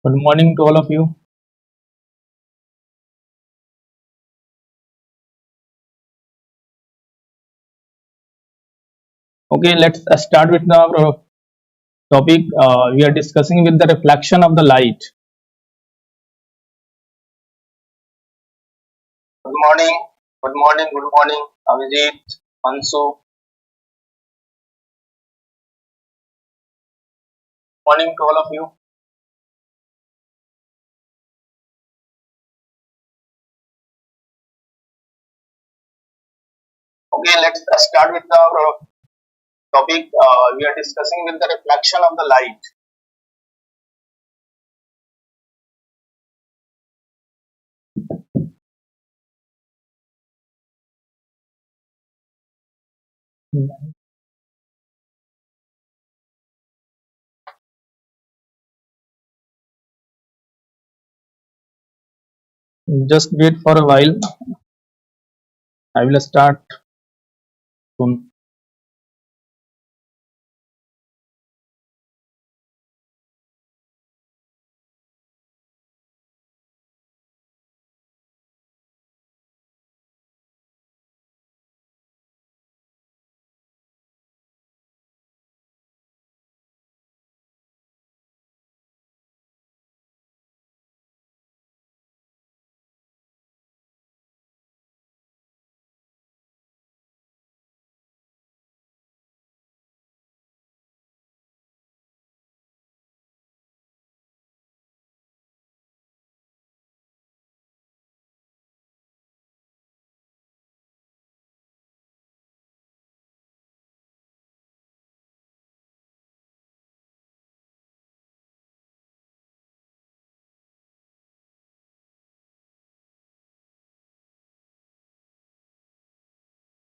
Good morning to all of you. Okay, let's start with our topic. We are discussing with the reflection of the light. Good morning. Good morning. Good morning. Avijit, Ansu. Morning to all of you. Okay, let's start with our topic. We are discussing with the reflection of the light. Just wait for a while. I will start soon.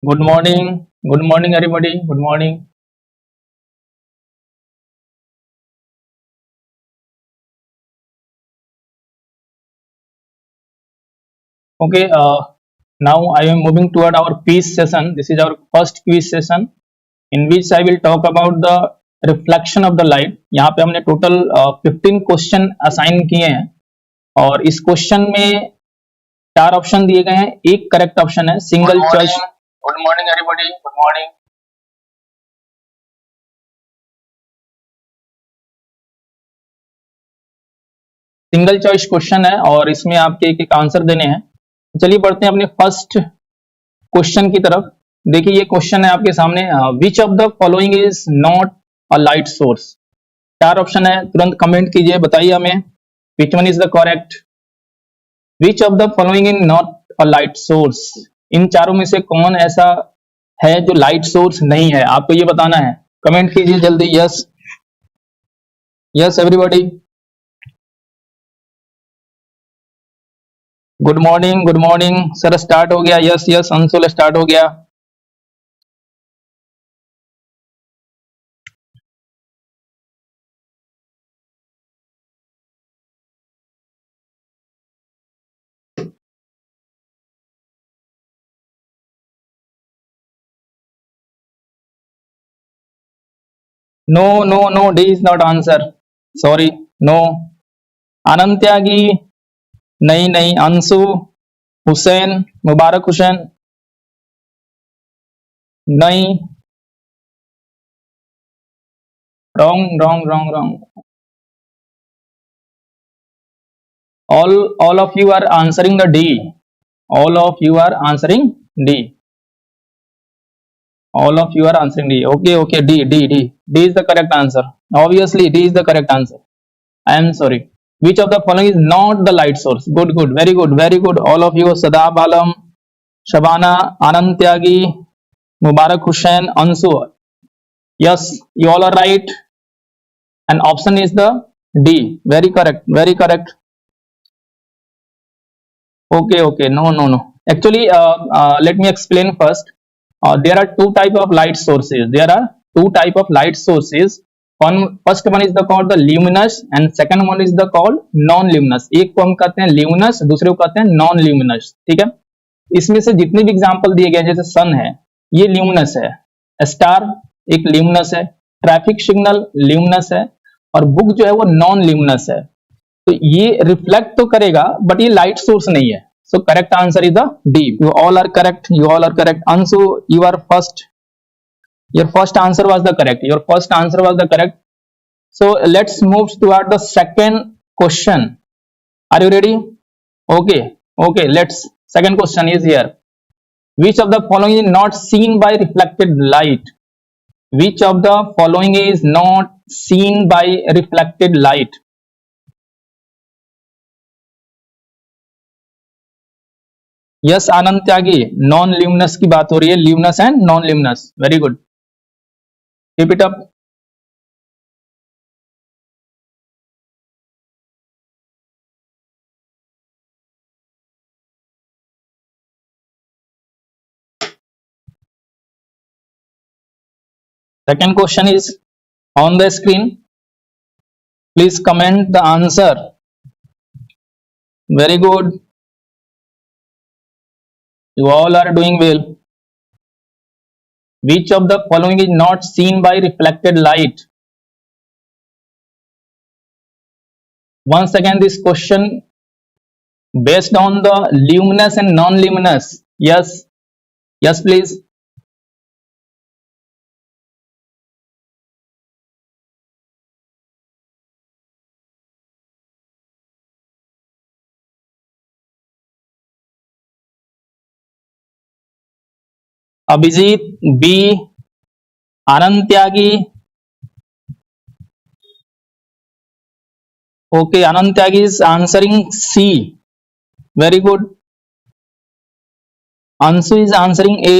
Good morning. Good morning, everybody. Good morning. Okay. Now I am moving toward our quiz session. This is our first quiz session in which I will talk about the reflection of the light. यहाँ पे हमने total 15 question assign किए हैं और इस question में 4 option दिए गए हैं, एक करेक्ट ऑप्शन है single choice. Good morning everybody. Good morning. Single choice question है और इसमें आपके एक एक आंसर देने हैं. चलिए बढ़ते हैं अपने फर्स्ट क्वेश्चन की तरफ. देखिए ये क्वेश्चन है आपके सामने. Which of the following is not a light source. 4 option है, तुरंत कमेंट कीजिए, बताइए हमें which one is the correct. Which of the following is not a light source. इन चारों में से कौन ऐसा है जो लाइट सोर्स नहीं है, आपको ये बताना है. कमेंट कीजिए जल्दी. Yes yes everybody. Good morning. Good morning sir. Start हो गया. यस यस अंशुल स्टार्ट हो गया. No no no, D is not answer. Sorry. No. Anand Tyagi. नहीं नहीं. अंशु. हुसैन. मुबारक हुसैन. नहीं. Wrong wrong wrong wrong. all of you are answering the D. all of you are answering D. all of you are answering D. Okay okay. D is the correct answer. Obviously D is the correct answer. I am sorry. Which of the following is not the light source. Good good. Very good. Very good. all of you. Sadab Alam, Shabana, Anand Tyagi, Mubarak Hussain, Ansu. Yes, you all are right. And option is the D. Very correct. Very correct. Okay okay. No no no. Actually let me explain first. There are two type of light sources. There are two type of light sources. First one is the called the luminous and second one is the called non luminous. एक को हम कहते हैं luminous, दूसरे को कहते हैं non luminous. ठीक है. इसमें से जितने भी एग्जांपल दिए गए जैसे सन है, ये luminous है. स्टार एक luminous है. ट्रैफिक सिग्नल luminous है और बुक जो है वो non luminous है. तो ये रिफ्लेक्ट तो करेगा बट ये लाइट सोर्स नहीं है. So correct answer is the D. You all are correct, you all are correct. Anshu, you are first. Your first answer was the correct. Your first answer was the correct. So let's move toward the second question. Are you ready? Okay, okay. Let's. Second question is here. Which of the following is not seen by reflected light? Which of the following is not seen by reflected light? Yes, Anand Tyagi. Non luminous की बात हो रही है. Luminous and non luminous. Very good. Keep it up. Second question is on the screen. Please comment the answer. Very good. You all are doing well. Which of the following is not seen by reflected light? Once again, this question based on the luminous and non-luminous. Yes, yes, please. Abhijit B. Anand Tyagi. Okay, Anand Tyagi is answering C. Very good. Ansu is answering A.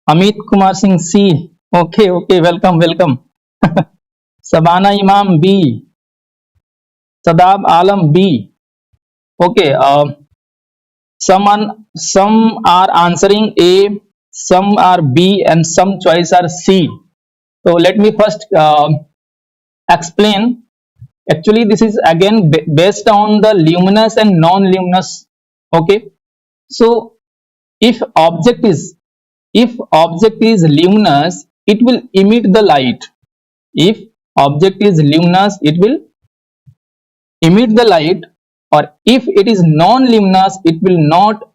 Amit Kumar Singh C. Okay, okay. Welcome, welcome. Sabana Imam B. Sadab Alam B. Okay. Some are answering A, some are B, and some choice are C. So let me first explain. Actually, this is again based on the luminous and non-luminous. Okay. So if object is luminous, it will emit the light. If object is luminous, it will emit the light, or if it is non-luminous, it will not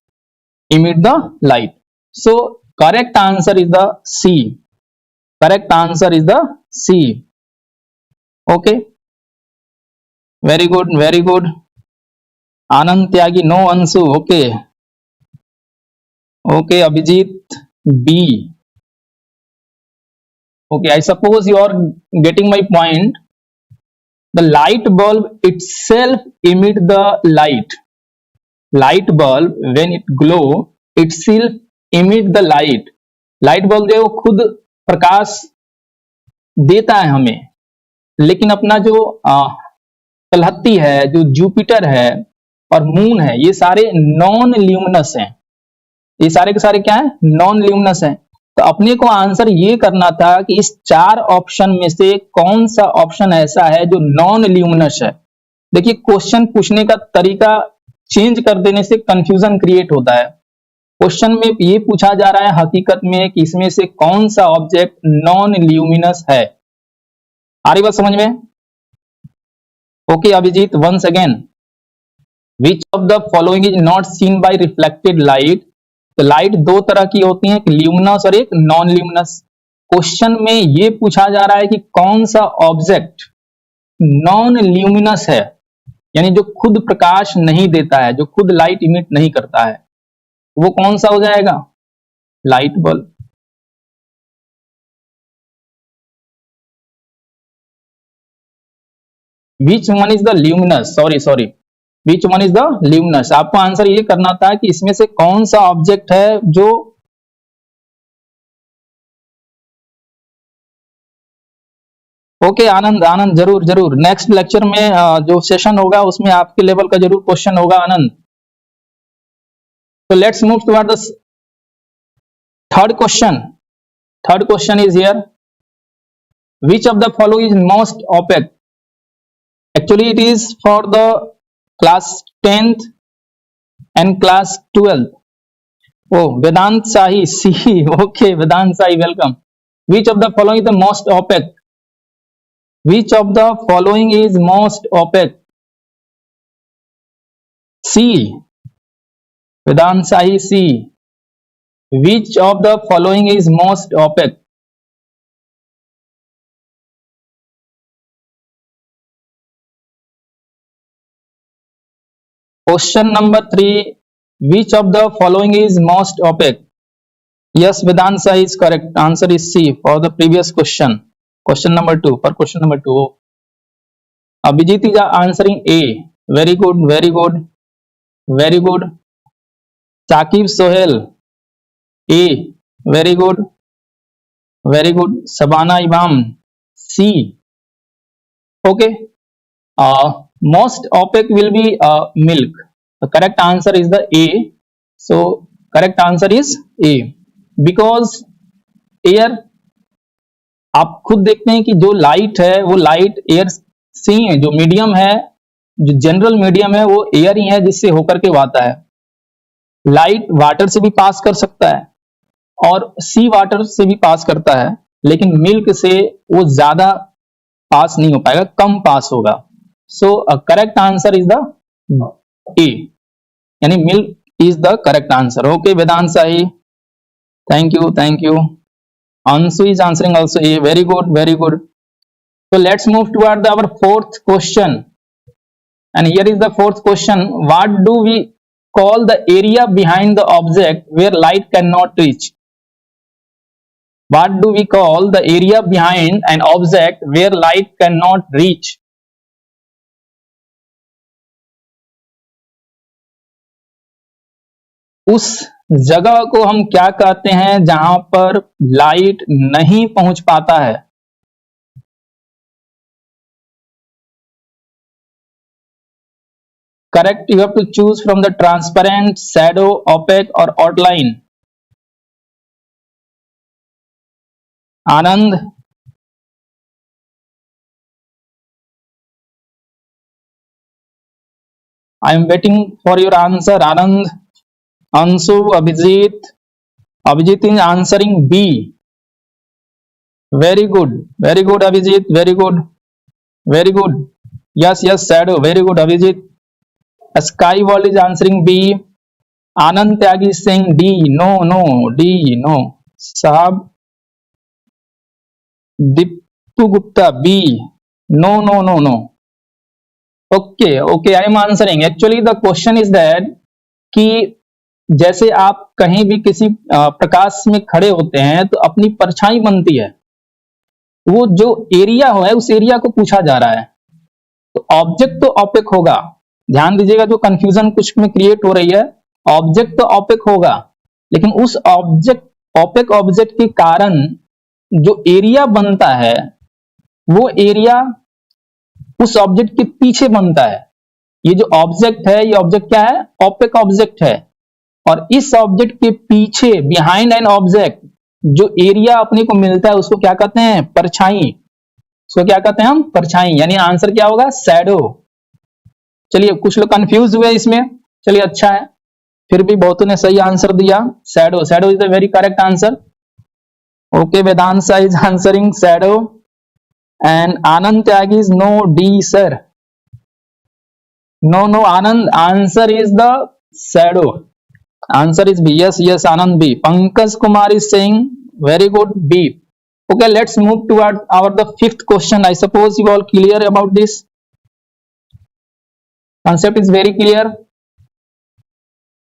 emit the light. So correct answer is the C. Correct answer is the C. Okay. Very good, very good. Anand Tyagi, no. Ansu, okay. Okay, Abhijit B. Okay, I suppose you are getting my point. The light bulb itself emit the light. Light bulb, when it glow, itself emit the light. Light bulb जो खुद प्रकाश देता है हमें, लेकिन अपना जो तलहत्ती है, जो जुपिटर है और मून है, ये सारे नॉन ल्यूमिनस हैं. ये सारे के सारे क्या है? नॉन ल्यूमिनस हैं. तो अपने को आंसर ये करना था कि इस चार ऑप्शन में से कौन सा ऑप्शन ऐसा है जो नॉन ल्यूमिनस है. देखिए, क्वेश्चन पूछने का तरीका चेंज कर देने से कंफ्यूजन क्रिएट होता है. क्वेश्चन में ये पूछा जा रहा है हकीकत में कि इसमें से कौन सा ऑब्जेक्ट नॉन ल्यूमिनस है. आ रही बात समझ में? Okay Abhijit, once again. Which of the following is not seen by reflected light. तो लाइट दो तरह की होती है, एक ल्यूमिनस और एक नॉन ल्यूमिनस. क्वेश्चन में ये पूछा जा रहा है कि कौन सा ऑब्जेक्ट नॉन ल्यूमिनस है, यानी जो खुद प्रकाश नहीं देता है, जो खुद लाइट इमिट नहीं करता है, वो कौन सा हो जाएगा? Light bulb. Which one is the luminous? Sorry. Which one is the luminous? आपको आंसर ये करना था कि इसमें से कौन सा ऑब्जेक्ट है जो ओके. आनंद जरूर नेक्स्ट लेक्चर में जो सेशन होगा उसमें आपके लेवल का जरूर क्वेश्चन होगा आनंद. So let's move toward the third question. Third question is here. Which of the following is most opaque? Actually, it is for the class 10th and class 12th. Oh, Vedant Sahi, C. Okay, Vedant Sahi, welcome. Which of the following is the most opaque? Which of the following is most opaque? C. Vedant Sahi C. Which of the following is most opaque? Question number 3. Which of the following is most opaque? Yes, Vedant Sahi is correct. Answer is C for the previous question. Question number 2. For question number 2. Abhijit is answering A. Very good, very good, very good. Saqib Sohail A. Very good, very good. Sabana Imam C. Okay. Most opaque will be milk. The correct answer is the A. So correct answer is A because air, आप खुद देखते हैं कि जो light है वो light air से ही है, जो मीडियम है, जो जनरल मीडियम है वो एयर ही है जिससे होकर के आता है। लाइट वाटर से भी पास कर सकता है और सी वाटर से भी पास करता है, लेकिन मिल्क से वो ज्यादा पास नहीं हो पाएगा, कम पास होगा। So correct answer is the A, यानी milk is the correct answer. Okay Vedant Sahi, thank you, thank you. Ansu is answering also A. Very good, very good. So let's move toward our fourth question. And here is the fourth question. What do we call the area behind the object where light cannot reach? What do we call the area behind an object where light cannot reach? उस जगह को हम क्या कहते हैं जहां पर light नहीं पहुंच पाता है? Correct, you have to choose from the transparent, shadow, opaque और outline. Anand, I am waiting for your answer. Anand, Ansu, Abhijit. Abhijit is answering B. Very good, very good, Abhijit. Very good, very good. Yes, yes, shadow. Very good, Abhijit. Skywall is answering B. Anand Tyagi is saying D. No, no, D. No. Sahab. Deepu Gupta B. No, no, no, no. Okay, okay. I am answering. Actually, the question is that कि जैसे आप कहीं भी किसी प्रकाश में खड़े होते हैं तो अपनी परछाई बनती है, वो जो एरिया है उस एरिया को पूछा जा रहा है। तो ऑब्जेक्ट तो ऑपेक होगा, ध्यान दीजिएगा, जो कंफ्यूजन कुछ में क्रिएट हो रही है, ऑब्जेक्ट तो ऑपेक होगा, लेकिन उस ऑब्जेक्ट ऑपेक ऑब्जेक्ट के कारण जो एरिया बनता है वो एरिया उस ऑब्जेक्ट के पीछे बनता है। ये जो ऑब्जेक्ट है, ये ऑब्जेक्ट क्या है? ऑपेक ऑब्जेक्ट है। और इस ऑब्जेक्ट के पीछे, बिहाइंड एन ऑब्जेक्ट, जो एरिया अपने को मिलता है उसको क्या कहते हैं? परछाई। उसको क्या कहते हैं हम? परछाई। यानी आंसर क्या होगा? शैडो। चलिए, कुछ लोग कंफ्यूज हुए इसमें, चलिए अच्छा है, फिर भी बहुतों ने सही आंसर दिया। Shadow, shadow is the very correct answer. Okay, Vedant is answering shadow and Anand Tyagi is no D sir. No no Anand, answer is the shadow. Answer is B. Yes, yes, Anand B. Pankaj Kumar is saying very good B. Okay, let's move toward the fifth question. I suppose you all clear about this. Concept is very clear.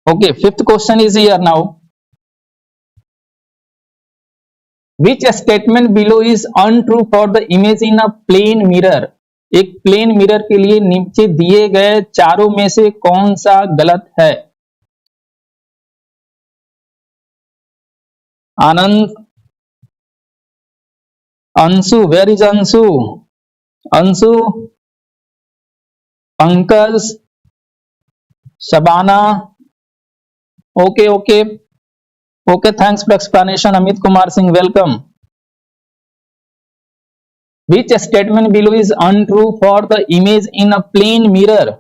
Okay, fifth question is here now. Which statement below is untrue for the image in a plane mirror? एक plane mirror के लिए नीचे दिए गए चारों में से कौन सा गलत है? Anand, Anshu, where is Anshu? Anshu, Pankaj, Shabana. Okay okay okay, thanks for explanation. Amit Kumar Singh, welcome. Which statement below is untrue for the image in a plane mirror?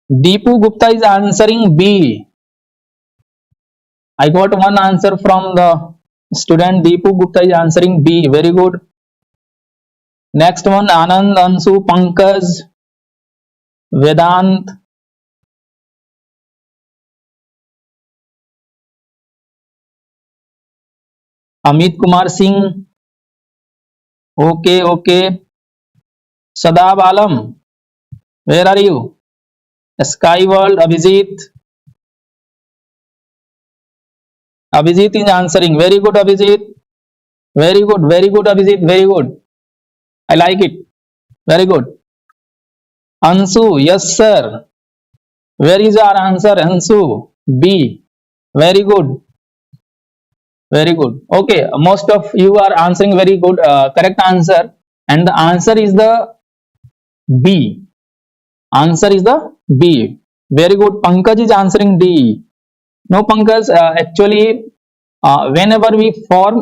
Deepu Gupta is answering B. I got one answer from the student. Deepu Gupta is answering B. Very good. Next one Anand, Anshu, Pankaj, Vedant, Amit Kumar Singh, okay okay, Sadab Alam, where are you, sky world, Abhijit, Abhijit is answering, very good Abhijit, very good Abhijit, very good, I like it, very good. Anshu, yes sir, where is our answer, Anshu, B, very good, very good, okay, most of you are answering very good, correct answer, and the answer is the B, answer is the B, very good. Pankaj is answering D. No Pankaj, actually whenever we form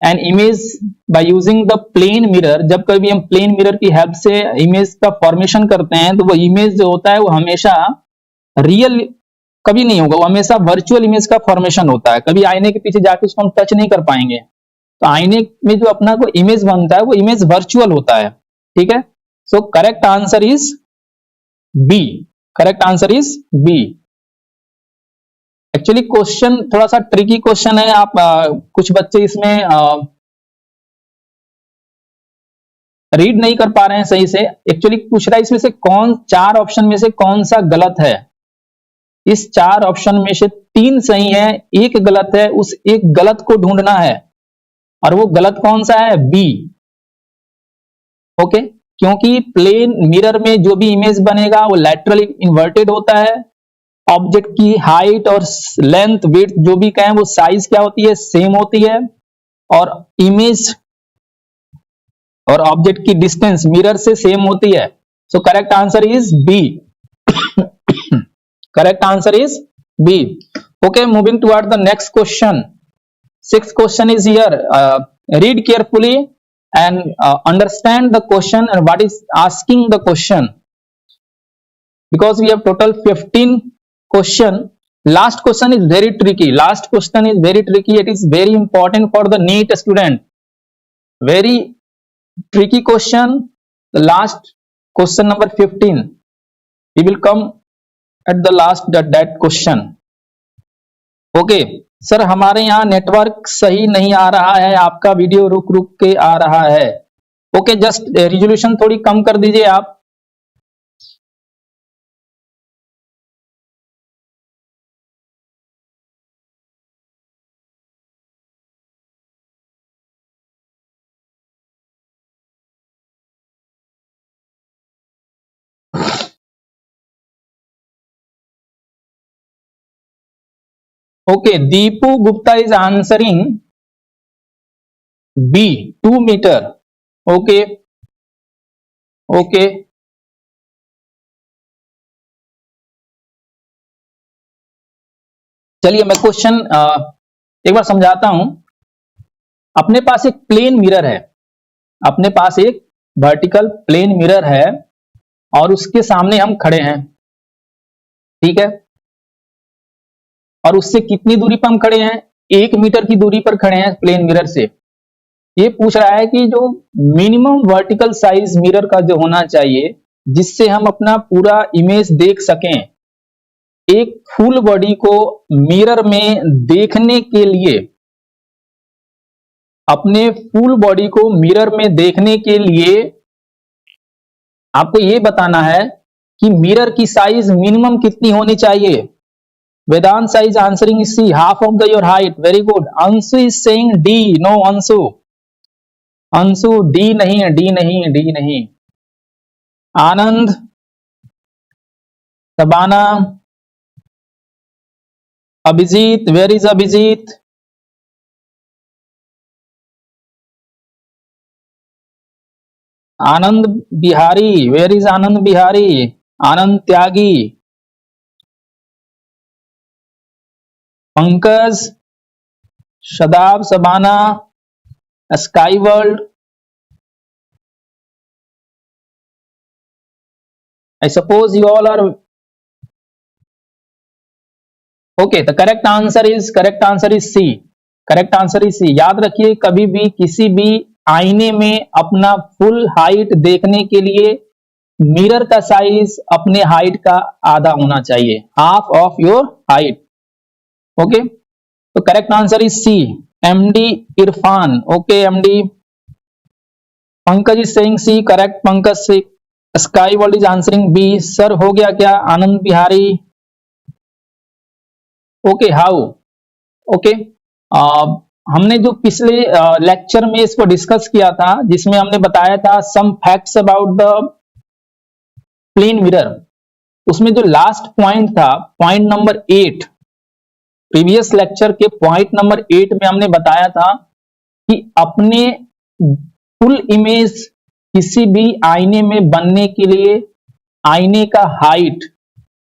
an image by using the plane mirror, जब कभी हम plane mirror की help से image का formation करते हैं तो वो image जो होता है वो हमेशा real कभी नहीं होगा, वो हमेशा वर्चुअल इमेज का फॉर्मेशन होता है, कभी आईने के पीछे जाके उसको हम टच नहीं कर पाएंगे, तो आईने में जो अपना को इमेज बनता है वो इमेज वर्चुअल होता है, ठीक है. So correct answer is B, correct answer is B. Actually question थोड़ा सा ट्रिकी क्वेश्चन है, आप कुछ बच्चे इसमें रीड नहीं कर पा रहे हैं सही से. एक्चुअली पूछ रहा है इसमें से कौन, चार ऑप्शन में से कौन सा गलत है. इस चार ऑप्शन में से तीन सही है, एक गलत है, उस एक गलत को ढूंढना है, और वो गलत कौन सा है, बी. ओके, क्योंकि प्लेन मिरर में जो भी इमेज बनेगा वो लैटरली इन्वर्टेड होता है, ऑब्जेक्ट की हाइट और लेंथ विड्थ जो भी कहें वो साइज क्या होती है, सेम होती है, और इमेज और ऑब्जेक्ट की डिस्टेंस मिरर से सेम होती है. So correct answer is B. Correct answer is B. Okay, moving toward the next question. Sixth question is here. Read carefully and understand the question and what is asking the question. Because we have total 15 question. Last question is very tricky. Last question is very tricky. It is very important for the NEET student. Very tricky question. The last question number 15. We will come at the last that question. Okay sir, हमारे यहाँ network सही नहीं आ रहा है, आपका video रुक रुक के आ रहा है. ओके, जस्ट रिजोल्यूशन थोड़ी कम कर दीजिए आप. Okay, Deepu Gupta is answering B, 2 meter. Okay, okay. चलिए मैं क्वेश्चन एक बार समझाता हूं. अपने पास एक प्लेन मिरर है, अपने पास एक वर्टिकल प्लेन मिरर है, और उसके सामने हम खड़े हैं, ठीक है. और उससे कितनी दूरी पर हम खड़े हैं, 1 मीटर की दूरी पर खड़े हैं प्लेन मिरर से. ये पूछ रहा है कि जो मिनिमम वर्टिकल साइज मिरर का जो होना चाहिए जिससे हम अपना पूरा इमेज देख सकें, एक फुल बॉडी को मिरर में देखने के लिए, अपने फुल बॉडी को मिरर में देखने के लिए आपको ये बताना है कि मिरर की साइज मिनिमम कितनी होनी चाहिए. Vedant Sahi answering is C, half of the your height, very good. Anshu is saying D, no Anshu, Anshu D नहीं है, डी नहीं, डी नहीं. Anand, Shabana, Abhijit, where is Abhijit, Anand Bihari, where is Anand Bihari, Anand Tyagi, Pankaj, Shadab, Shabana, sky world. I suppose you all are okay. The correct answer is C. Correct answer is C. याद रखिए, कभी भी किसी भी आईने में अपना फुल हाइट देखने के लिए मिरर का साइज अपने हाइट का आधा होना चाहिए, half of your height. Okay, तो correct answer is C, MD Irfan. Okay MD, Pankaj is saying C, correct Pankaj से। Sky world is answering B. Sir हो गया क्या? Anand Bihari, okay how, okay. हमने जो पिछले लेक्चर में इसको डिस्कस किया था, जिसमें हमने बताया था some facts about the plane mirror, उसमें जो लास्ट पॉइंट था, पॉइंट नंबर 8, प्रीवियस लेक्चर के पॉइंट नंबर 8 में हमने बताया था कि अपने फुल इमेज किसी भी आईने में बनने के लिए आईने का हाइट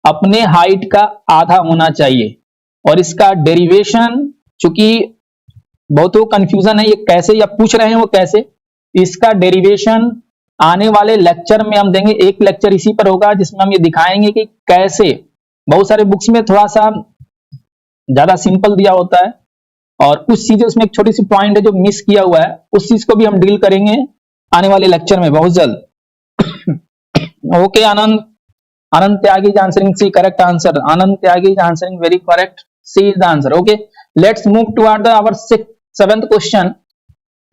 अपने हाइट का आधा होना चाहिए। और इसका डेरिवेशन, चूंकि बहुत कंफ्यूजन है ये कैसे या पूछ रहे हैं वो कैसे, इसका डेरिवेशन आने वाले लेक्चर में हम देंगे। एक लेक्चर इसी पर होगा जिसमें हम ये दिखाएंगे कि कैसे, बहुत सारे बुक्स में थोड़ा सा ज्यादा सिंपल दिया होता है और कुछ चीजें उसमें एक छोटी सी पॉइंट है जो मिस किया हुआ है, उस चीज को भी हम डील करेंगे आने वाले लेक्चर में बहुत जल्द। Okay Anand, Anand Tyagi is answering C, correct answer. Anand Tyagi is answering very correct, C is the answer. Okay, let's move toward our 7th question.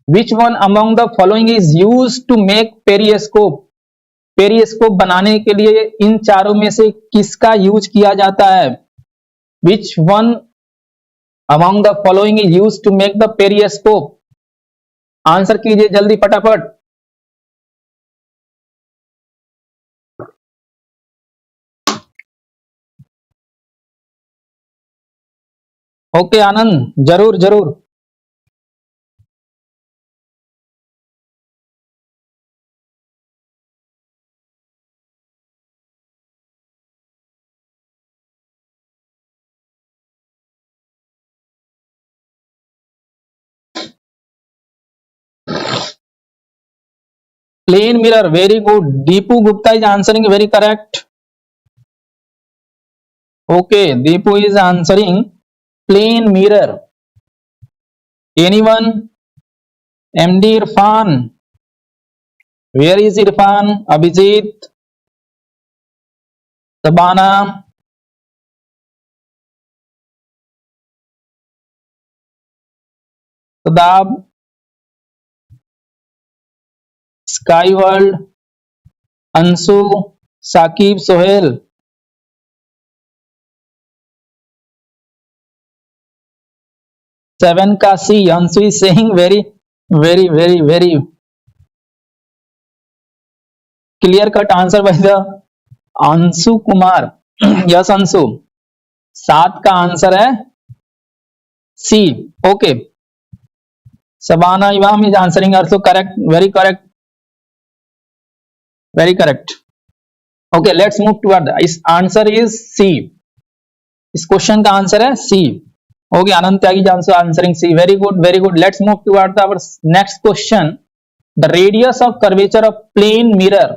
Which one among the following is used to make periscope? Periscope बनाने के लिए इन चारों में से किसका use किया जाता है? Which one among the following is used to make the periscope? Answer कीजिए जल्दी फटाफट। ओके आनंद, जरूर जरूर। Plane mirror, very good. Deepu Gupta is answering very correct. Okay, Deepu is answering plane mirror. Anyone? MD Irfan, where is Irfan? Abhijit, Sabana, Sadab, sky world, Anshu, Saqib, Sohail. Seven का C, Anshu is saying very very very very clear cut answer by the Anshu Kumar. Yes Anshu, 7 का answer है C. Okay, Sabana Imam is answering also correct, very correct, very correct. Okay, let's move toward, इस answer is C, इस question का answer है C. Okay, Anand Tyagi answer answering C, very good very good. Let's move toward our next question. The radius of curvature of plane mirror,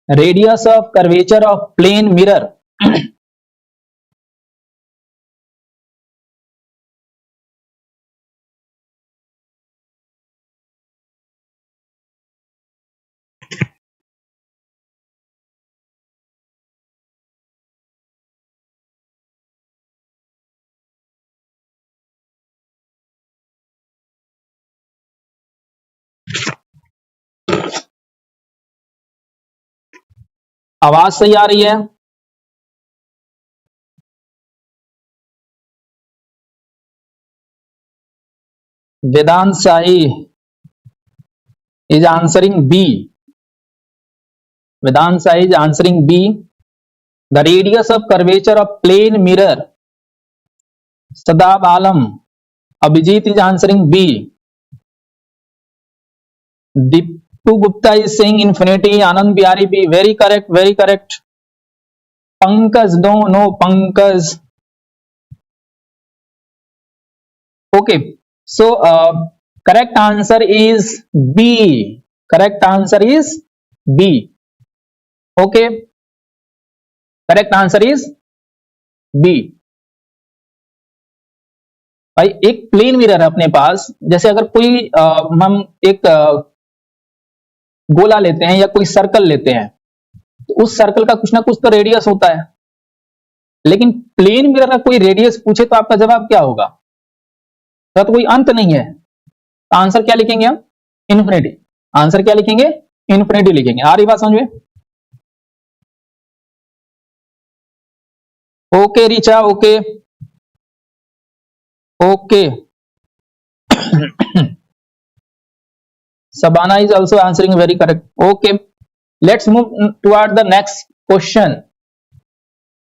radius of curvature of plane mirror. आवाज सही आ रही है? Vedant Shahi is answering B, Vedant Shahi is answering B, the radius of curvature of plane mirror. Sadab Alam, Abhijit is answering B, Deepu Gupta is saying infinity, Anand Bihari B, very correct very correct. Pankaj no no Pankaj. Okay, so correct answer is B, correct answer is B। okay, correct answer is B। भाई एक plane mirror है अपने पास, जैसे अगर कोई हम एक गोला लेते हैं या कोई सर्कल लेते हैं, तो उस सर्कल का कुछ ना कुछ तो रेडियस होता है, लेकिन प्लेन मिरर का कोई रेडियस पूछे तो आपका जवाब क्या होगा? तो कोई अंत नहीं है, तो आंसर क्या लिखेंगे हम? इन्फिनिटी। आंसर क्या लिखेंगे? इन्फिनिटी लिखेंगे। आ रही बात समझ में? Okay Richa, okay okay. Sabana is also answering very correct. Okay, let's move toward the next question.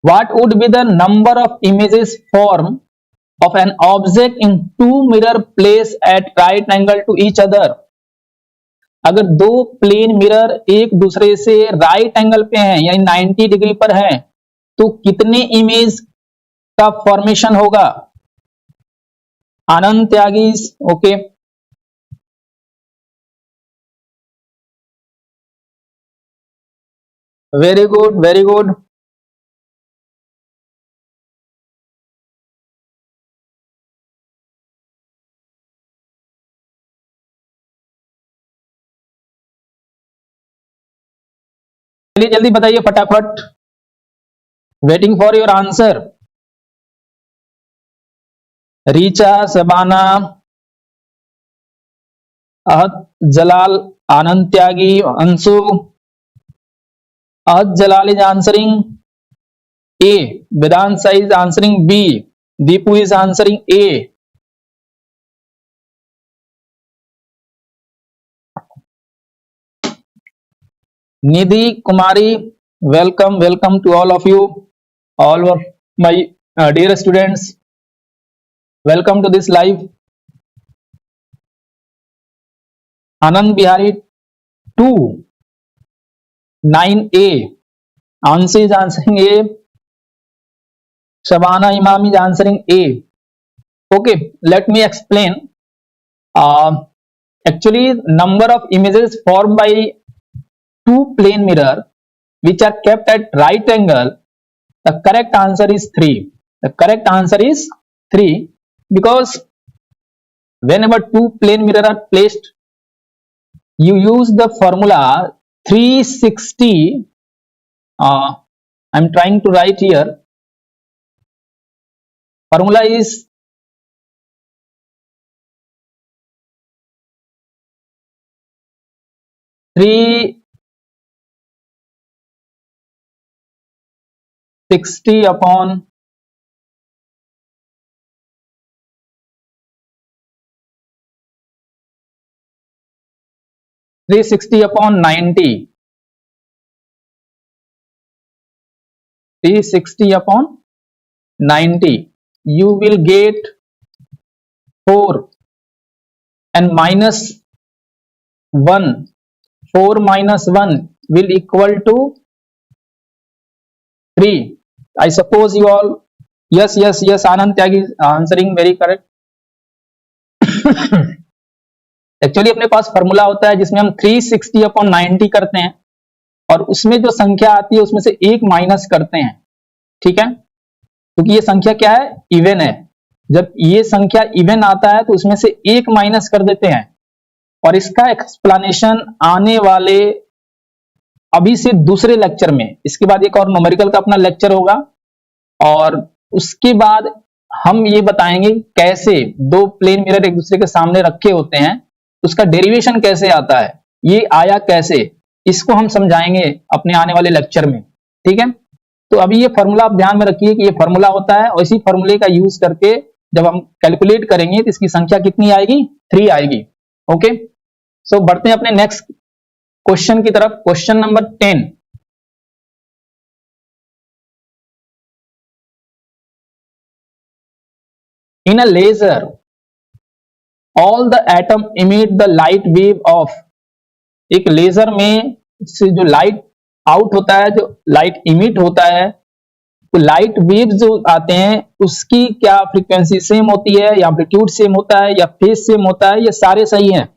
What would be the number of images formed of an object in two mirror placed at right angle to each other? अगर दो plane mirror एक दूसरे से right angle पे हैं यानी 90 degree पर हैं, तो कितने इमेज का फॉर्मेशन होगा? Anand Tyagi, okay. Very good, very good. चलिए जल्दी बताइए फटाफट, waiting for your answer. Richa, Shabana, Ahad Jalal, Anand Tyagi, Anshu. Ahad Jalal is answering A, Vedanta is answering B, Deepu is answering A. Nidhi Kumari, welcome, welcome to all of you, all of my dear students. Welcome to this live. Anand Bihari 2, 9A. Ansi is answering A. Shabana Imam is answering A. Okay, let me explain. Actually, number of images formed by two plane mirror which are kept at right angle, the correct answer is 3. The correct answer is 3, because whenever two plane mirror are placed, you use the formula 360. I'm trying to write here. Formula is 360 upon 90. 360 upon 90. You will get 4 and minus 1. 4 minus 1 will equal to 3. I suppose you all, yes, Anand Tyagi is answering very correct. Actually अपने पास formula होता है जिसमें हम 360 upon 90 करते हैं और उसमें जो संख्या आती है उसमें से एक माइनस करते हैं, ठीक है, क्योंकि ये संख्या क्या है? इवन है। जब ये संख्या इवन आता है तो उसमें से एक माइनस कर देते हैं, और इसका एक्सप्लेनेशन आने वाले अभी से दूसरे लेक्चर में, इसके बाद एक और न्यूमेरिकल का अपना लेक्चर होगा, और उसके बाद हम ये बताएंगे कैसे दो प्लेन मिरर एक दूसरे के सामने रखे होते हैं, उसका डेरिवेशन कैसे आता है, ये आया कैसे, इसको हम समझाएंगे अपने आने वाले लेक्चर में, ठीक है। तो अभी ये फॉर्मूला आप ध्यान में रखिए कि ये फॉर्मूला होता है, और इसी फॉर्मूले का यूज करके जब हम कैलकुलेट करेंगे तो इसकी संख्या कितनी आएगी? 3 आएगी। ओके, सो बढ़ते हैं अपने नेक्स्ट क्वेश्चन की तरफ। Question number 10। In a laser all the atom emit the light wave of, एक लेजर में से जो लाइट आउट होता है, जो लाइट इमिट होता है, तो लाइट वेव जो आते हैं उसकी क्या फ्रीक्वेंसी सेम होती है, या एम्पलीट्यूड सेम होता है, या फेज सेम होता है, ये सारे सही हैं।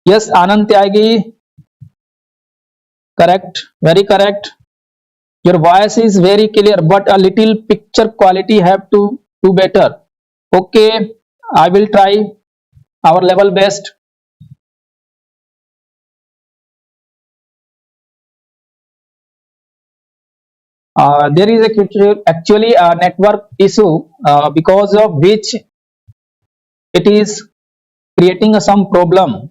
Yes Anand Tyagi, correct, very correct. Your voice is very clear but a little picture quality have to do better. Okay, I will try our level best. There is actually a network issue because of which it is creating some problem.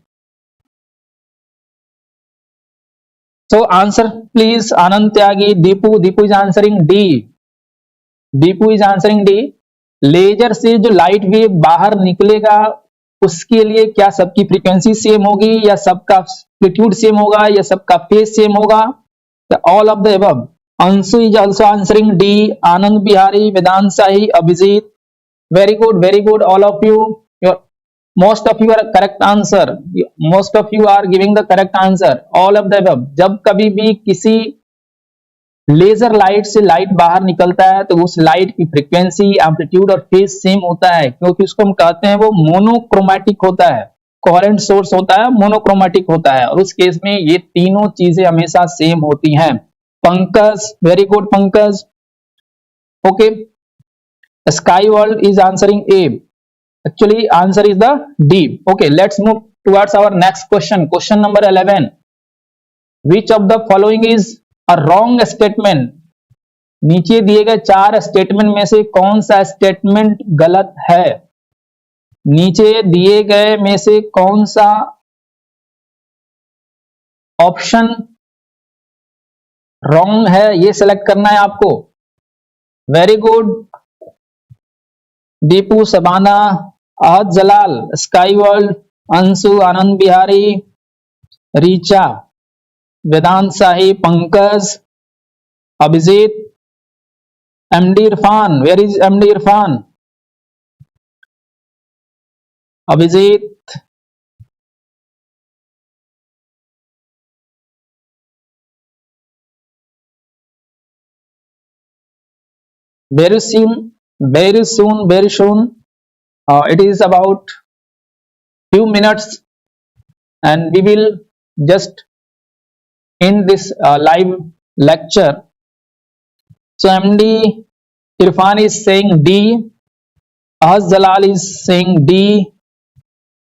So answer please, Anand Tyagi, Deepu. Deepu is answering D. Deepu is answering D. Laser से जो light wave बाहर निकलेगा उसके लिए क्या सबकी frequency same होगी या सबका एम्पलीट्यूड सेम होगा या सबका फेज सेम होगा? All of the above. Anshu is also answering D. Anand Bihari, Vedant Shahi, Abhijit. very good all of you. Your most of you are correct answer. Most of you are giving the correct answer. all of the above. जब कभी भी किसी laser light से light बाहर निकलता है तो उस लाइट की फ्रीक्वेंसी, एम्पलीट्यूड और फेज सेम होता है, क्योंकि उसको हम कहते हैं वो मोनोक्रोमैटिक होता है. कोहेरेंट सोर्स होता है, मोनोक्रोमैटिक होता है, और उस केस में ये तीनों चीजें हमेशा सेम होती हैं. Pankaj, very good Pankaj. Okay, sky world is answering A. Actually, answer is the D. Okay, let's move towards our next question. Question number 11. Which of the following is a wrong statement? नीचे दिए गए चार statement में से कौन सा statement गलत है? नीचे दिए गए में से कौन सा ऑप्शन रॉन्ग है ये सिलेक्ट करना है आपको. Very good. Deepu, Shabana, Ahad Jalal, sky world, Anshu, Anand Bihari, Richa, Vedant Shahi, Pankaj, Abhijit, MD Irfan. Where is MD Irfan? Abhijit, very soon, very soon, very soon. It is about few minutes and we will just end this live lecture. So MD Irfan is saying D, Ahaz Jalal is saying D,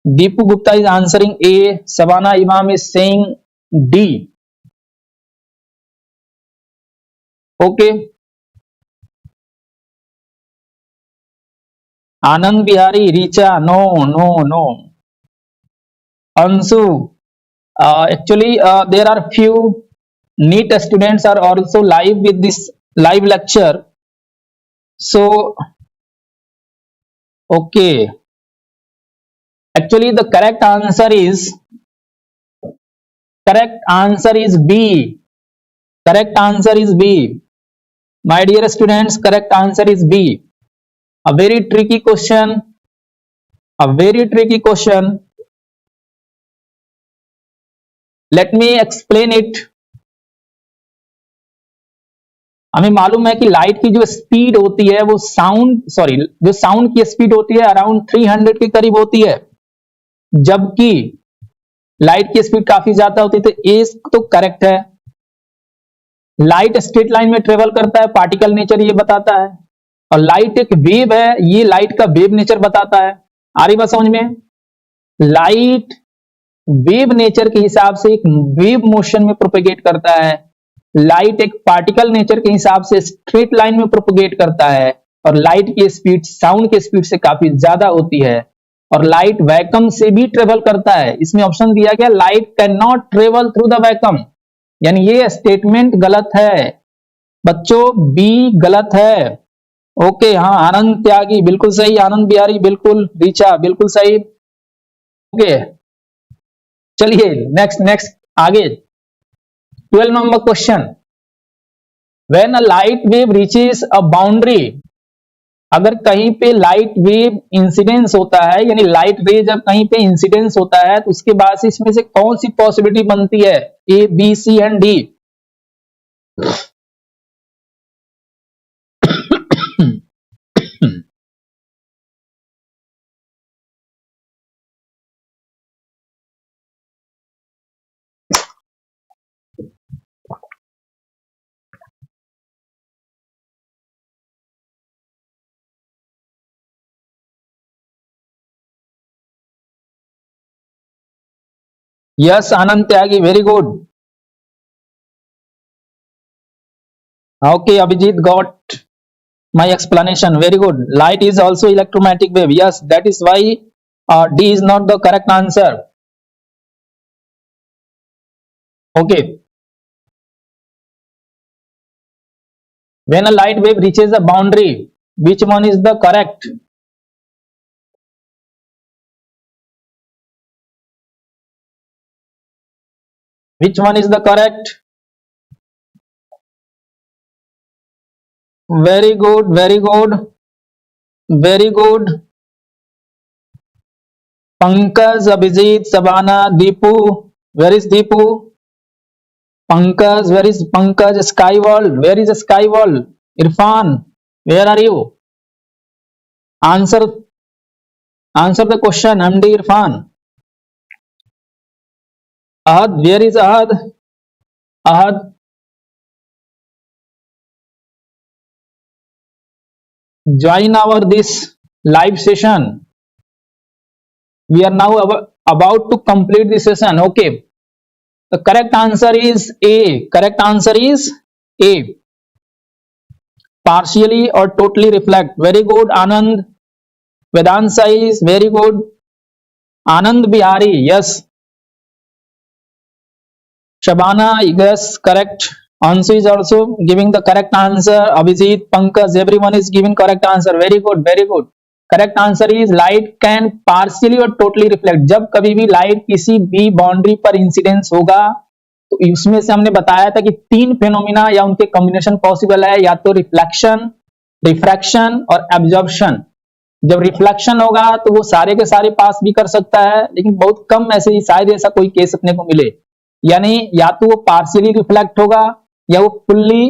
Deepu Gupta is answering A, Sabana Imam is saying D. Okay. Anand Bihari, Richa, no, no, no. Ansu, actually there are few NEET students are also live with this live lecture. So okay, actually the correct answer is B. Correct answer is B. My dear students, correct answer is B. A very tricky question. A very tricky question. Let me explain it. हमें मालूम है कि light की जो speed होती है वो जो साउंड की स्पीड होती है अराउंड 300 के करीब होती है, जबकि लाइट की स्पीड काफी ज्यादा होती है. तो ए तो करेक्ट है. लाइट स्ट्रेट लाइन में ट्रेवल करता है, पार्टिकल नेचर ये बताता है, और लाइट एक वेव है, ये लाइट का वेव नेचर बताता है. आ रही बात समझ में? लाइट वेव नेचर के हिसाब से एक वेव मोशन में प्रोपेगेट करता है, लाइट एक पार्टिकल नेचर के हिसाब से स्ट्रेट लाइन में प्रोपेगेट करता है, और लाइट की स्पीड साउंड की स्पीड से काफी ज्यादा होती है, और लाइट वैक्यूम से भी ट्रेवल करता है. इसमें ऑप्शन दिया गया light can not travel through the vacuum, यानी ये स्टेटमेंट गलत है बच्चों, बी गलत है. ओके, हाँ, आनंद त्यागी बिल्कुल सही, आनंद बिहारी बिल्कुल, रीचा बिल्कुल सही. ओके, चलिए नेक्स्ट आगे. 12 number question. When a light wave reaches a boundary, अगर कहीं पे लाइट वेव इंसिडेंस होता है, यानी लाइट रे जब कहीं पे इंसिडेंस होता है तो उसके बाद से इसमें से कौन सी पॉसिबिलिटी बनती है? A, B, C and D. Yes, Anand Tyagi, very good. Okay, Abhijit got my explanation. Very good. Light is also electromagnetic wave. Yes, that is why D is not the correct answer. Okay. When a light wave reaches a boundary, which one is the correct? Which one is the correct? Very good, very good, very good. Pankaj, Abhijit, Sabana, Deepu. Where is Deepu? Pankaj, where is Pankaj? Skyworld, where is Skyworld? Irfan, where are you? Answer, answer the question. MD Irfan. Ahad, where is Ahad? Ahad, join our this live session. We are now about to complete the session. Okay. The correct answer is A. Correct answer is A. Partially or totally reflect. Very good, Anand. Vedanta is very good. Anand Bihari, yes. Shabana, yes, correct. Ansu is also giving the correct answer. Abhijit, Pankaj, everyone is giving correct answer. Very good, very good. Correct answer is light can partially और totally reflect. जब कभी भी light किसी भी boundary पर incidence होगा तो इसमें से हमने बताया था कि तीन फेनोमिना या उनके कॉम्बिनेशन पॉसिबल है, या तो रिफ्लेक्शन, रिफ्रैक्शन और एब्जॉर्प्शन. जब रिफ्लेक्शन होगा तो वो सारे के सारे पास भी कर सकता है, लेकिन बहुत कम ऐसे शायद ऐसा कोई केस अपने को मिले. यानी या तो वो पार्शियली रिफ्लेक्ट होगा या वो फुल्ली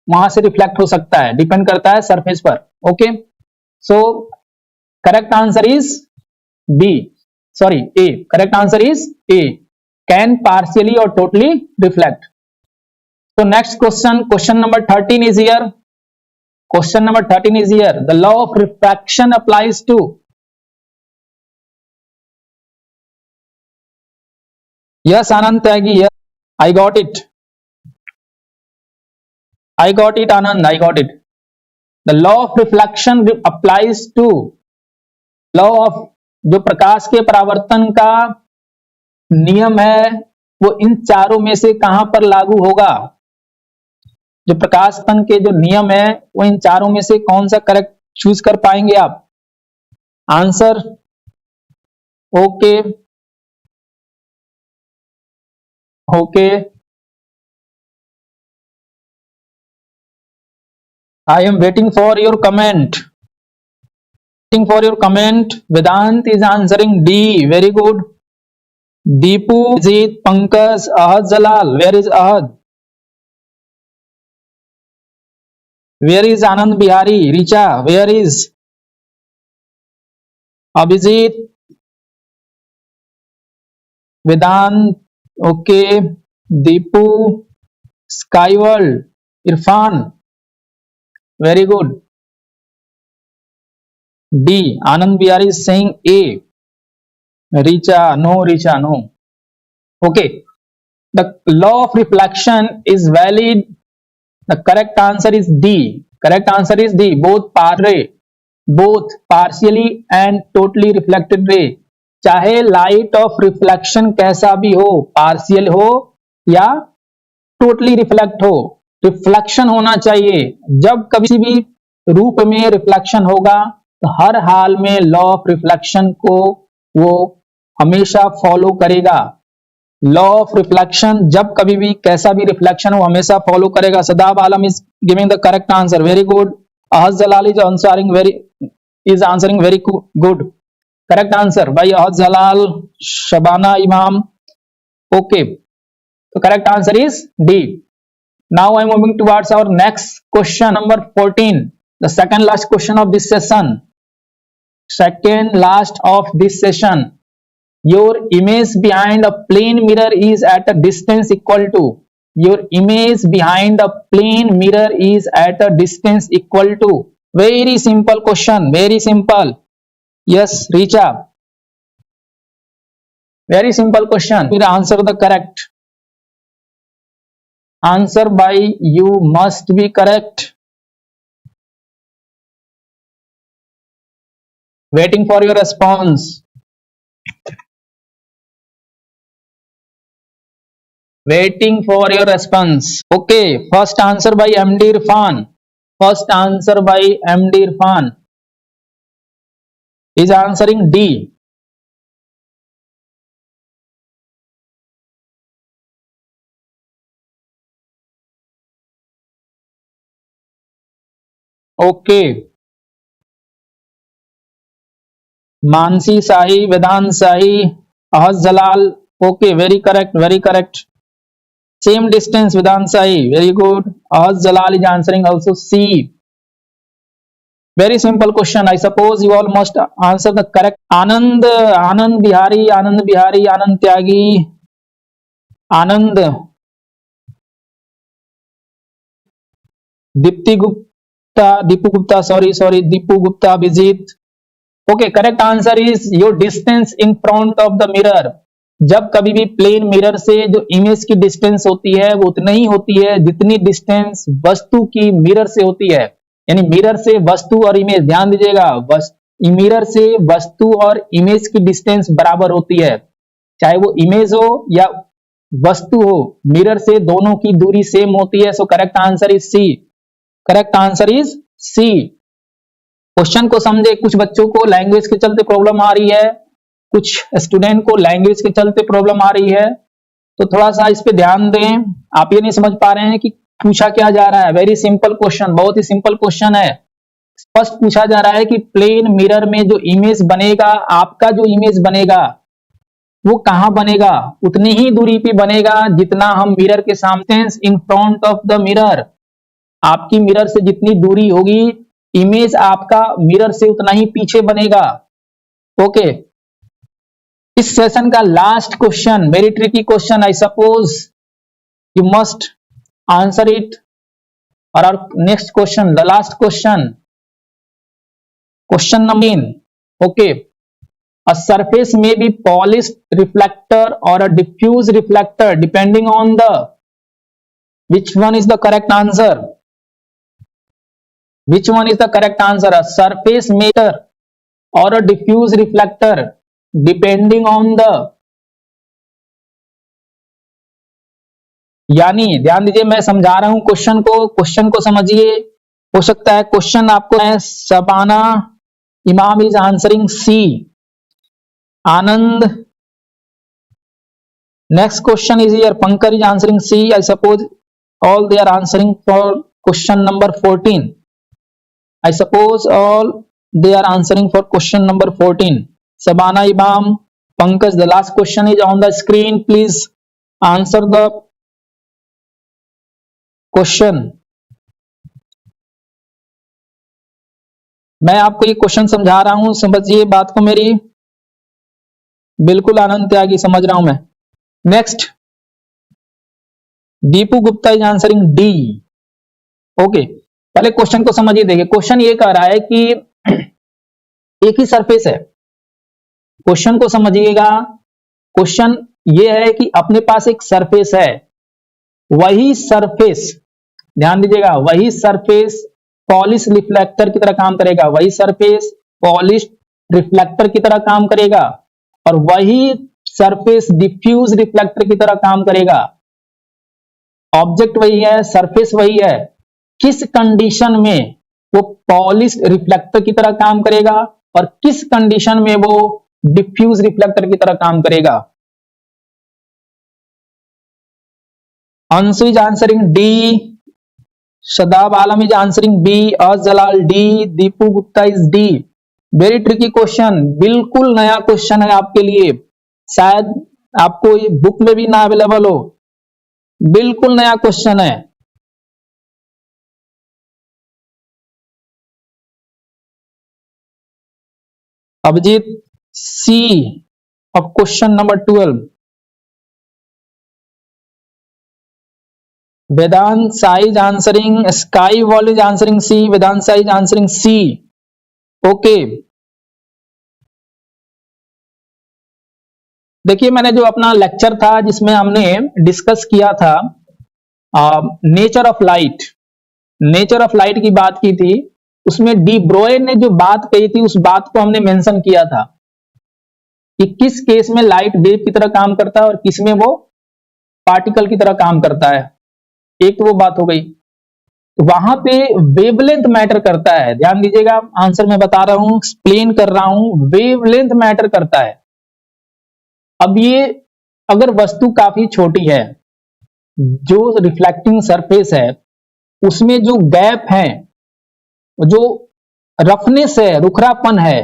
वहां से रिफ्लेक्ट हो सकता है, डिपेंड करता है सरफेस पर. Okay, so correct answer is B. Sorry, A. Correct answer is A. Can partially or totally reflect. So next question, question number 13 is here. Question number 13 is here. The law of refraction applies to. Yes, Anand Tyagi. Yes, I got it. I got it, Anand. I got it. The law of reflection applies to. Law of, जो प्रकाश के परावर्तन का नियम है वो इन चारों में से कहां पर लागू होगा? जो प्रकाशपन के जो नियम है वो इन चारों में से कौन सा करेक्ट चूज कर पाएंगे आप? Answer okay, okay, I am waiting for your comment. For your comment. Vedant is answering D. Very good. Deepu, Jeet, Pankaj, Ahad Jalal. Where is Ahad? Where is Anand Bihari? Richa, where is Abhijit? Vedant, okay. Deepu, Skyworld, Irfan. Very good. D. Anand Bihari is saying A. Richa, no. Richa, no. Okay. The law of reflection is valid. The correct answer is D. Correct answer is D. Both partially and totally reflected ray. चाहे light of reflection कैसा भी हो, partial हो या totally reflect हो, reflection होना चाहिए. जब कभी भी रूप में रिफ्लेक्शन होगा तो हर हाल में लॉ ऑफ रिफ्लेक्शन को वो हमेशा फॉलो करेगा. लॉ ऑफ रिफ्लेक्शन जब कभी भी कैसा भी रिफ्लेक्शन हो हमेशा फॉलो करेगा. Sadab Alam is giving the correct answer. Very good. Ahad Jalal is answering very good. Correct answer by Ahad Jalal, Shabana Imam. Okay, तो correct answer is D. Now I am moving towards our next question number 14, the second last question of this session. Second last of this session. Your image behind a plane mirror is at a distance equal to. Your image behind a plane mirror is at a distance equal to. Very simple question. Very simple. Yes, Richa. Very simple question. Will answer the correct. Answer by you must be correct. Waiting for your response. Waiting for your response. Okay, first answer by MD Irfan. First answer by MD Irfan is answering D. Okay. Mansi Shahi, Vedant Shahi, Ahad Jalal. Okay, very correct, very correct. Same distance, Vedant Sai. Very good. Ahaz Jalal is answering also C. Very simple question. I suppose you all must answer the correct. Anand, Anand Bihari, Anand Bihari, Anand Tyagi, Anand, Dipti Gupta, Dipu Gupta, sorry, Dipu Gupta, Abhijit. Okay, correct answer is your distance in front of the mirror. जब कभी भी plane mirror से जो image की distance होती है वो उतनी ही होती है जितनी डिस्टेंस वस्तु की मिरर से होती है, यानी मिरर से वस्तु और इमेज, ध्यान दीजिएगा, मिरर से वस्तु और इमेज की डिस्टेंस बराबर होती है, चाहे वो इमेज हो या वस्तु हो, मिरर से दोनों की दूरी सेम होती है. So correct answer is C. Correct answer is C. Question को समझे. कुछ बच्चों को लैंग्वेज के चलते प्रॉब्लम आ रही है, कुछ स्टूडेंट को लैंग्वेज के चलते प्रॉब्लम आ रही है, तो थोड़ा सा इस पे ध्यान दें. आप ये नहीं समझ पा रहे हैं कि पूछा क्या जा रहा है. वेरी सिंपल क्वेश्चन, बहुत ही सिंपल क्वेश्चन है. स्पष्ट पूछा जा रहा है कि प्लेन मिरर में जो इमेज बनेगा, आपका जो इमेज बनेगा वो कहां बनेगा, उतनी ही दूरी पे बनेगा जितना हम मिरर के सामने, in front of the mirror, आपकी मिरर से जितनी दूरी होगी इमेज आपका मिरर से उतना ही पीछे बनेगा. ओके. इस सेशन का last question, very tricky question. I suppose you must answer it. और our next question, the last question, question number 3. Okay. A surface may be polished reflector or a diffuse reflector depending on the, which one is the correct answer? Which one is the correct answer? A surface matter or a diffuse reflector depending on the, यानी ध्यान दीजिए, मैं समझा रहा हूं question को समझिए. हो सकता है क्वेश्चन आपको है. Shabana Imam is answering C. Anand, next question is here. Pankaj is answering C. I suppose all they are answering for question number 14. I suppose all they are answering for question number 14. Sabana Imam, Pankaj, the last question is on the screen. Please answer the question. मैं आपको ये question समझा रहा हूं, समझिए बात को मेरी. बिल्कुल आनंद त्यागी, समझ रहा हूं मैं. Next, Deepu Gupta is answering D. Okay, पहले क्वेश्चन को समझिए. देखिए क्वेश्चन ये कह रहा है कि एक ही सरफेस है. क्वेश्चन को समझिएगा. क्वेश्चन ये है कि अपने पास एक सरफेस है, वही सरफेस, ध्यान दीजिएगा, वही सरफेस पॉलिश रिफ्लेक्टर की तरह काम करेगा. वही सरफेस पॉलिश रिफ्लेक्टर की तरह काम करेगा और वही सरफेस डिफ्यूज रिफ्लेक्टर की तरह काम करेगा. ऑब्जेक्ट वही है, सरफेस वही है. किस कंडीशन में वो पॉलिश रिफ्लेक्टर की तरह काम करेगा और किस कंडीशन में वो डिफ्यूज रिफ्लेक्टर की तरह काम करेगा. Anshu is answering D. Shadab Alam is answering B. Ajlal D. Deepu Gupta is D. Very tricky question, बिल्कुल नया क्वेश्चन है आपके लिए, शायद आपको ये बुक में भी ना अवेलेबल हो. बिल्कुल नया क्वेश्चन है. Abhijit C of question number 12. Vedant Sahi answering, sky wall is answering C. Vedant Sahi answering C. Okay. देखिए मैंने जो अपना लेक्चर था जिसमें हमने डिस्कस किया था nature of light, nature of light की बात की थी, उसमें डी ब्रोए ने जो बात कही थी उस बात को हमने मेंशन किया था कि किस केस में लाइट वेव की तरह काम करता है और किस में वो पार्टिकल की तरह काम करता है। एक तो वो बात हो गई, तो वहां पे वेवलेंथ मैटर करता है। ध्यान दीजिएगा, आंसर मैं बता रहा हूं, एक्सप्लेन कर रहा हूं, वेवलेंथ मैटर करता है। अब ये अगर वस्तु काफी छोटी है, जो रिफ्लेक्टिंग सरफेस है उसमें जो गैप है, जो रफनेस है, रुखरापन है,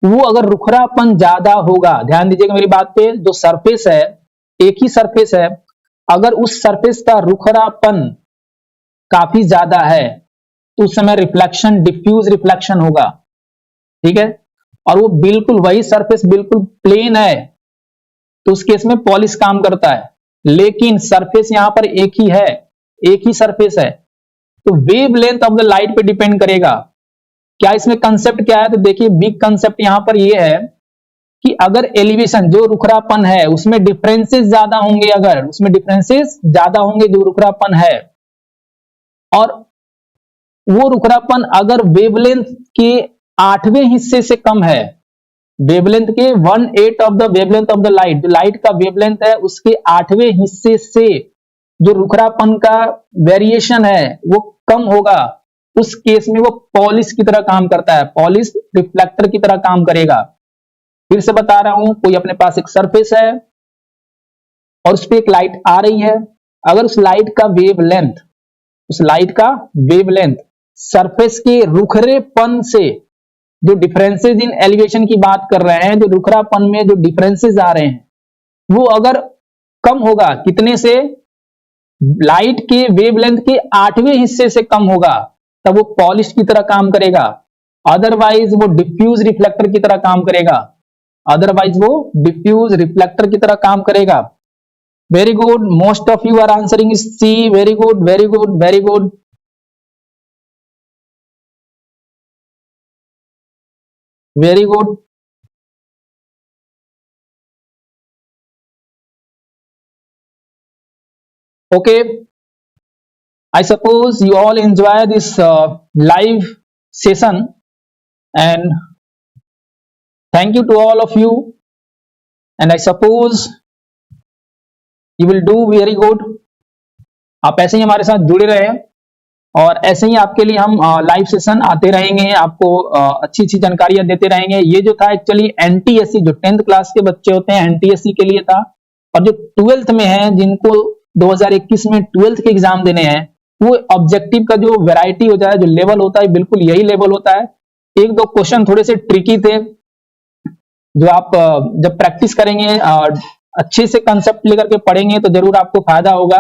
वो अगर रुखरापन ज्यादा होगा, ध्यान दीजिएगा मेरी बात पे, जो सरफेस है एक ही सरफेस है, अगर उस सरफेस का रुखरापन काफी ज्यादा है तो उस समय रिफ्लेक्शन डिफ्यूज रिफ्लेक्शन होगा, ठीक है। और वो बिल्कुल वही सरफेस बिल्कुल प्लेन है तो उस केस में पॉलिश काम करता है, लेकिन सरफेस यहां पर एक ही है, एक ही सरफेस है, तो wave length of the light पे डिपेंड करेगा। क्या इसमें कंसेप्ट क्या है, तो देखिए बिग कंसेप्ट यहां पर ये है कि अगर एलिवेशन जो रुखरापन है उसमें डिफरेंसेस ज्यादा होंगे, अगर उसमें डिफरेंसेस ज्यादा होंगे जो रुखरापन है, और वो रुखरापन अगर वेवलेंथ के 8वें हिस्से से कम है, वेवलेंथ के 1/8 of the wavelength of the light, जो लाइट का वेवलेंथ है उसके 8वें हिस्से से जो रुखरापन का वेरिएशन है वो कम होगा, उस केस में वो पॉलिश की तरह काम करता है, पॉलिश रिफ्लेक्टर की तरह काम करेगा। फिर से बता रहा हूं, कोई अपने पास एक सरफेस है और उस पर एक लाइट आ रही है, अगर उस लाइट का वेवलेंथ, उस लाइट का वेवलेंथ सरफेस के रुखरेपन से, जो डिफरेंसेस इन एलिवेशन की बात कर रहे हैं, जो रुखरापन में जो डिफरेंसेस आ रहे हैं वो अगर कम होगा, कितने से, लाइट के वेवलेंथ के 8वें हिस्से से कम होगा, तब वो पॉलिश की तरह काम करेगा, अदरवाइज वो डिफ्यूज रिफ्लेक्टर की तरह काम करेगा, अदरवाइज वो डिफ्यूज रिफ्लेक्टर की तरह काम करेगा। Very good, most of you are answering C, very good very good very good. Very good. Okay, I suppose you all enjoy this live session, and thank you to all of you, and I suppose you will do very good। आप ऐसे ही हमारे साथ जुड़े रहे और ऐसे ही आपके लिए हम लाइव सेशन आते रहेंगे, आपको अच्छी अच्छी जानकारियां देते रहेंगे। ये जो था एक्चुअली एनटीएससी, जो 10th क्लास के बच्चे होते हैं एनटीएससी के लिए था, और जो 12th में है, जिनको 2021 में 12th के एग्जाम देने हैं, वो ऑब्जेक्टिव का जो वैरायटी होता है, जो लेवल होता है, बिल्कुल यही लेवल होता है। एक दो क्वेश्चन थोड़े से ट्रिकी थे, जो आप जब प्रैक्टिस करेंगे, अच्छे से कंसेप्ट लेकर के पढ़ेंगे तो जरूर आपको फायदा होगा।